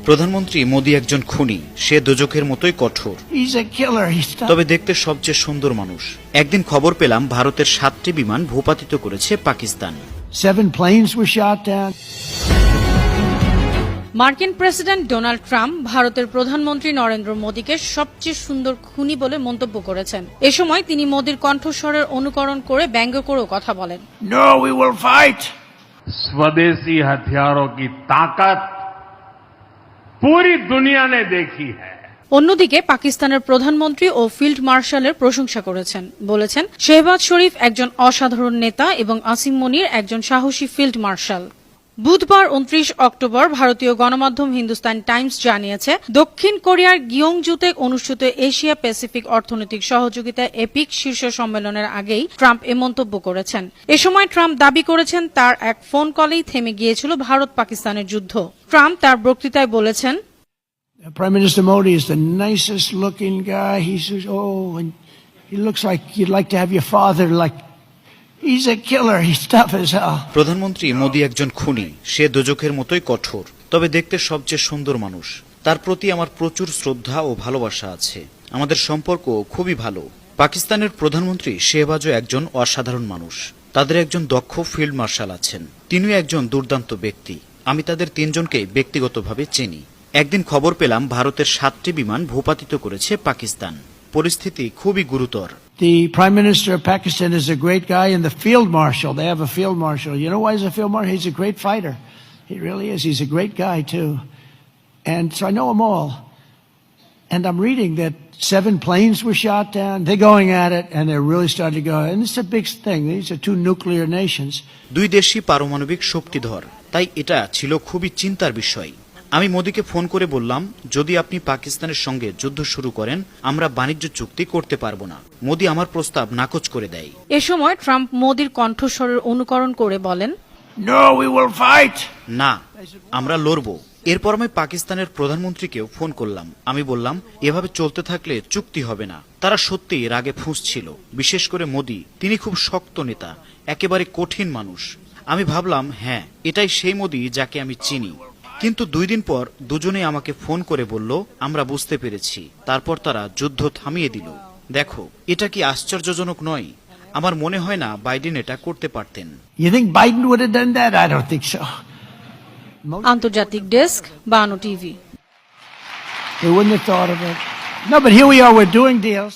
প্রধানমন্ত্রী মোদি একজন খুনি, সে দোজখের মতোই কঠোর, তবে দেখতে সবচেয়ে সুন্দর মানুষ। একদিন খবর পেলাম ভারতের 7টি বিমান ভূপাতিত করেছে Pakistan. 7 planes were shot down. মার্কিন প্রেসিডেন্ট ডোনাল্ড ট্রাম্প ভারতের প্রধানমন্ত্রী নরেন্দ্র মোদীকে সবচেয়ে সুন্দর খুনি বলে মন্তব্য করেছেন। এ সময় তিনি মোদীর কণ্ঠস্বরের অনুকরণ করে ব্যঙ্গ করেও কথা বলেন। No, we will fight. स्वदेशी हथियारों की ताकत पूरी दुनिया ने देखी है। অন্যদিকে পাকিস্তানের প্রধানমন্ত্রী ও ফিল্ড মার্শালের প্রশংসা করেছেন, বলেছেন শেহবাজ শরীফ একজন অসাধারণ নেতা এবং আসিম মনির একজন সাহসী ফিল্ড মার্শাল। বুধবার 29 অক্টোবর ভারতীয় গণমাধ্যম হিন্দুস্তান টাইমস জানিয়েছে, দক্ষিণ কোরিয়ার গিয়ংজুতে অনুষ্ঠিত এশিয়া প্যাসিফিক অর্থনৈতিক সহযোগিতা এপিক শীর্ষ সম্মেলনের আগেই ট্রাম্প এ মন্তব্য করেছেন। এ সময় ট্রাম্প দাবি করেছেন তার এক ফোন কলেই থেমে গিয়েছিল ভারত পাকিস্তানের যুদ্ধ। ট্রাম্প তার বক্তৃতায় বলেছেন, Prime Minister Modi is the nicest looking guy. And he looks like you'd like to have your father. Like he's a killer. He's tough as hell. প্রধানমন্ত্রী মোদি একজন খুনি, সে দোজখের মতোই কঠোর, তবে দেখতে সবচেয়ে সুন্দর মানুষ। তার প্রতি আমার প্রচুর শ্রদ্ধা ও ভালোবাসা আছে। আমাদের সম্পর্ক খুবই ভালো। পাকিস্তানের প্রধানমন্ত্রী শেহবাজও একজন অসাধারণ মানুষ। তাদের একজন দক্ষ ফিল্ড মার্শাল আছেন, তিনিও একজন দুর্দান্ত ব্যক্তি। আমি তাদের 3 জনকে ব্যক্তিগতভাবে চিনি। একদিন খবর পেলাম ভারতের 7টি বিমান ভূপাতিত করেছে পাকিস্তান। পরিস্থিতি খুবই গুরুতর। The Prime Minister of Pakistan is a great guy, and the Field Marshal, they have a Field Marshal. You know why he's a Field Marshal? He's a great fighter. He really is. He's a great guy, too. And so I know them all. And I'm reading that 7 planes were shot down. They're going at it, and they're really starting to go. And it's a big thing. These are 2 nuclear nations. 2 দেশই পারমাণবিক শক্তিধর, তাই এটা ছিল খুবই চিন্তার বিষয়। আমি মোদিকে ফোন করে বললাম, যদি আপনি পাকিস্তানের সঙ্গে যুদ্ধ শুরু করেন, আমরা বাণিজ্য চুক্তি করতে পারবো না। মোদি আমার প্রস্তাব নাকচ করে দেয়। এ সময় ট্রাম্প মোদির কণ্ঠস্বরের অনুকরণ করে বলেন, No, we will fight. না, আমরা লড়বো। এরপর আমি পাকিস্তানের প্রধানমন্ত্রীকেও ফোন করলাম। আমি বললাম, এভাবে চলতে থাকলে চুক্তি হবে না। তারা সত্যিই রাগে ফুঁসছিল, বিশেষ করে মোদি। তিনি খুব শক্ত নেতা, একেবারে কঠিন মানুষ। আমি ভাবলাম, হ্যাঁ, এটাই সেই মোদি যাকে আমি চিনি। কিন্তু 2 দিন পর দুজনেই আমাকে ফোন করে বলল, আমরা বুঝতে পেরেছি। তারপর তারা যুদ্ধ থামিয়ে দিল। দেখো, এটা কি আশ্চর্যজনক নয়? আমার মনে হয় না বাইডেন এটা করতে পারতেন। You think Biden would have done that? I don't think so. আন্তর্জাতিক ডেস্ক, বানো TV. They wouldn't have thought of it. No, but here we are. We're doing deals.